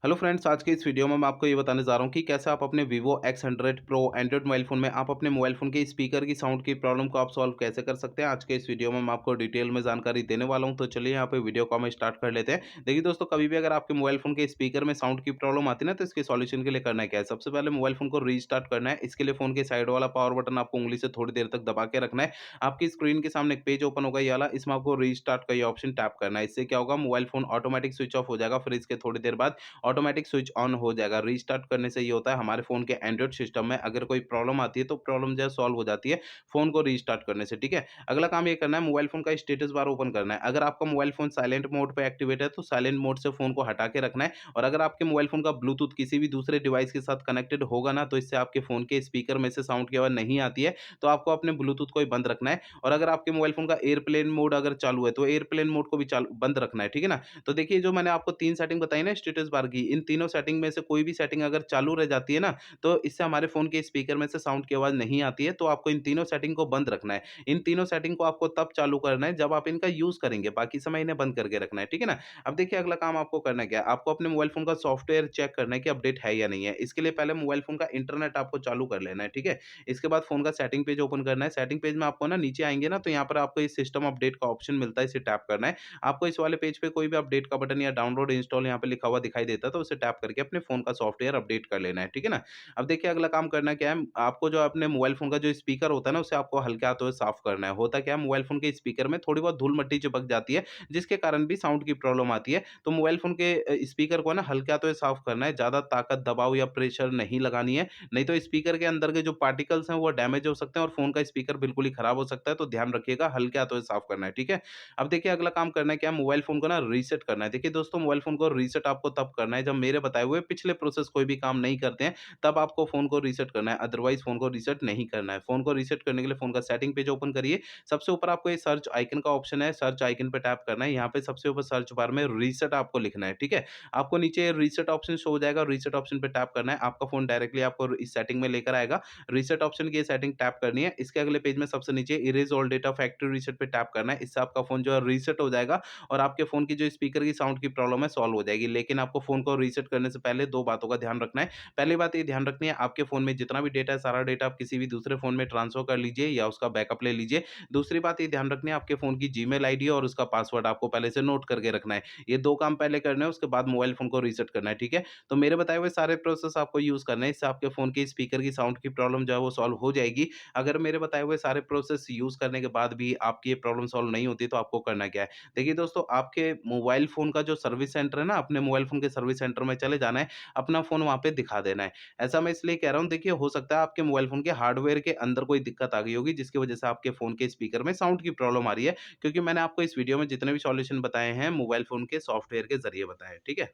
Hello friends, आज के इस वीडियो में मैं आपको ये बताने जा रहा हूँ कि कैसे आप अपने Vivo X100 Pro Android mobile phone में आप अपने मोबाइल फ़ोन के स्पीकर की साउंड की प्रॉब्लम को आप सॉल्व कैसे कर सकते हैं। आज के इस वीडियो में मैं आपको डिटेल में जानकारी देने वाला हूँ, तो चलिए यहाँ पे वीडियो को हम स्टार्ट कर लेते हैं। देखिए दोस्तों, कभी भी अगर आपके मोबाइल फ़ोन के स्पीकर में साउंड की प्रॉब्लम आती है ना, तो इसके सॉल्यूशन के लिए करना क्या है, सबसे पहले मोबाइल फ़ोन को रीस्टार्ट करना है। इसके लिए फ़ोन के साइड वाला पावर बटन आपको उँगली से थोड़ी देर तक दबा के रखना है। आपकी स्क्रीन के सामने एक पेज ओपन होगा ये वाला, इसमें आपको रीस्टार्ट का ये ऑप्शन टैप करना है। इससे क्या होगा, mobile phone automatic switch off हो जाएगा, फिर इसके थोड़ी देर बाद ऑटोमेटिक स्विच ऑन हो जाएगा। रीस्टार्ट करने से ये होता है, हमारे फ़ोन के एंड्रॉइड सिस्टम में अगर कोई प्रॉब्लम आती है तो प्रॉब्लम जो है सॉल्व हो जाती है फ़ोन को रीस्टार्ट करने से, ठीक है। अगला काम ये करना है, मोबाइल फ़ोन का स्टेटस बार ओपन करना है। अगर आपका मोबाइल फ़ोन साइलेंट मोड पे एक्टिवेट है तो साइलेंट मोड से फ़ोन को हटा के रखना है। और अगर आपके मोबाइल फ़ोन का ब्लूटूथ किसी भी दूसरे डिवाइस के साथ कनेक्टेड होगा ना, तो इससे आपके फ़ोन के स्पीकर में से साउंड की आवाज़ नहीं आती है, तो आपको अपने ब्लूटूथ को ही बंद रखना है। और अगर आपके मोबाइल फ़ोन का एयरप्लेन मोड अगर चालू है तो एयरप्लेन मोड को भी चालू बंद रखना है, ठीक है ना। तो देखिए, जो मैंने आपको 3 सेटिंग बताई ना स्टेटस बार की, इन तीनों सेटिंग में से कोई भी सेटिंग अगर चालू रह जाती है ना, तो इससे हमारे फ़ोन के स्पीकर में से साउंड की आवाज़ नहीं आती है, तो आपको इन तीनों सेटिंग को बंद रखना है। इन तीनों सेटिंग को आपको तब चालू करना है जब आप इनका यूज़ करेंगे, बाकी समय इन्हें बंद करके रखना है, ठीक है ना। अब देखिए, अगला काम आपको करना क्या है, आपको अपने मोबाइल फ़ोन का सॉफ्टवेयर चेक करना है कि अपडेट है या नहीं है। इसके लिए पहले मोबाइल फ़ोन का इंटरनेट आपको चालू कर लेना है, ठीक है। इसके बाद फ़ोन का सेटिंग पेज ओपन करना है। सेटिंग पेज में आपको ना नीचे आएँगे ना, तो यहाँ पर आपको ये सिस्टम अपडेट का ऑप्शन मिलता है, इसे टैप करना है। आपको इस वाले पेज पे कोई भी अपडेट का बटन या डाउनलोड, इंस्टॉल यहाँ पे लिखा हुआ दिखाई देता है, तो उसे टैप करके अपने फ़ोन का सॉफ्टवेयर अपडेट कर लेना है, ठीक है ना। अब देखिए, अगला काम करना क्या है, आपको जो अपने मोबाइल फ़ोन का जो स्पीकर होता है ना, उसे आपको हल्के हाथों से साफ़ करना है। होता क्या है, मोबाइल फ़ोन के स्पीकर में थोड़ी बहुत धूल-मट्टी चिपक जाती है, जिसके कारण भी साउंड की प्रॉब्लम आती है। तो मोबाइल फ़ोन के स्पीकर को ना हल्के हाथों से साफ़ करना है, ज़्यादा ताकत, दबाव या प्रेशर नहीं लगानी है, नहीं तो स्पीकर के अंदर के जो पार्टिकल्स हैं वो डैमेज हो सकते हैं और फ़ोन का स्पीकर बिल्कुल ही खराब हो सकता है, तो ध्यान रखिएगा, हल्के हाथों से साफ़ करना है, ठीक है। अब देखिए, अगला काम करना है क्या है, मोबाइल फ़ोन को ना रीसेट करना है। देखिए दोस्तों, मोबाइल फ़ोन को रीसेट आपको तब करना है जब मेरे बताए हुए पिछले प्रोसेस कोई भी काम नहीं करते हैं, तब आपको फ़ोन को रीसेट करना है, अदरवाइज़ फ़ोन को रीसेट नहीं करना है। फ़ोन को रीसेट करने के लिए फ़ोन का सेटिंग पेज ओपन करिए। सबसे ऊपर आपको ये सर्च आइकन का ऑप्शन है, सर्च आइकन पे टैप करना है। यहाँ पे सबसे ऊपर सर्च बार में रीसेट आपको लिखना है, ठीक है। आपको नीचे रीसेट ऑप्शन शो हो जाएगा, रीसेट ऑप्शन पे टैप करना है। आपका फ़ोन डायरेक्टली आपको इस सेटिंग में लेकर आएगा। रीसेट ऑप्शन की ये सेटिंग टैप करनी है। इसके अगले पेज में सबसे नीचे erase all data factory reset पे टैप करना है। इससे आपका फ़ोन जो है रीसेट हो जाएगा और आपके फ़ोन की जो स्पीकर की साउंड की प्रॉब्लम है सॉल्व हो जाएगी। लेकिन आपको फ़ोन को रीसेट करने से पहले 2 बातों का ध्यान रखना है। पहली बात ये ध्यान रखनी है, आपके फ़ोन में जितना भी डेटा है, सारा डेटा आप किसी भी दूसरे फ़ोन में ट्रांसफ़र कर लीजिए या उसका बैकअप ले लीजिए। दूसरी बात ये ध्यान रखनी है, आपके फ़ोन की जीमेल आईडी और उसका पासवर्ड आपको पहले से नोट करके रखना है। ये 2 काम पहले करने हैं, उसके बाद मोबाइल फ़ोन को रीसेट करना है, ठीक है? तो मेरे बताए हुए सारे प्रोसेस आपको यूज़ करने हैं, इससे आपके फ़ोन की स्पीकर की साउंड की प्रॉब्लम जो है वो सॉल्व हो जाएगी। अगर मेरे बताए हुए सारे प्रोसेस यूज़ करने के बाद भी आपकी ये प्रॉब्लम सॉल्व नहीं होती, तो आपको करना क्या है? देखिए दोस्तों, आपके मोबाइल फ़ोन का जो सर्विस सेंटर है ना, अपने मोबाइल फ़ोन के सर्विस सेंटर में चले जाना है, अपना फ़ोन वहाँ पे दिखा देना है। ऐसा मैं इसलिए कह रहा हूँ, देखिए हो सकता है आपके मोबाइल फ़ोन के हार्डवेयर के अंदर कोई दिक्कत आ गई होगी, जिसकी वजह से आपके फ़ोन के स्पीकर में साउंड की प्रॉब्लम आ रही है, क्योंकि मैंने आपको इस वीडियो में जितने भी सॉल्यूशन बताए हैं, मोबाइल फ़ोन के सॉफ्टवेयर के ज़रिए बताए हैं, ठीक है?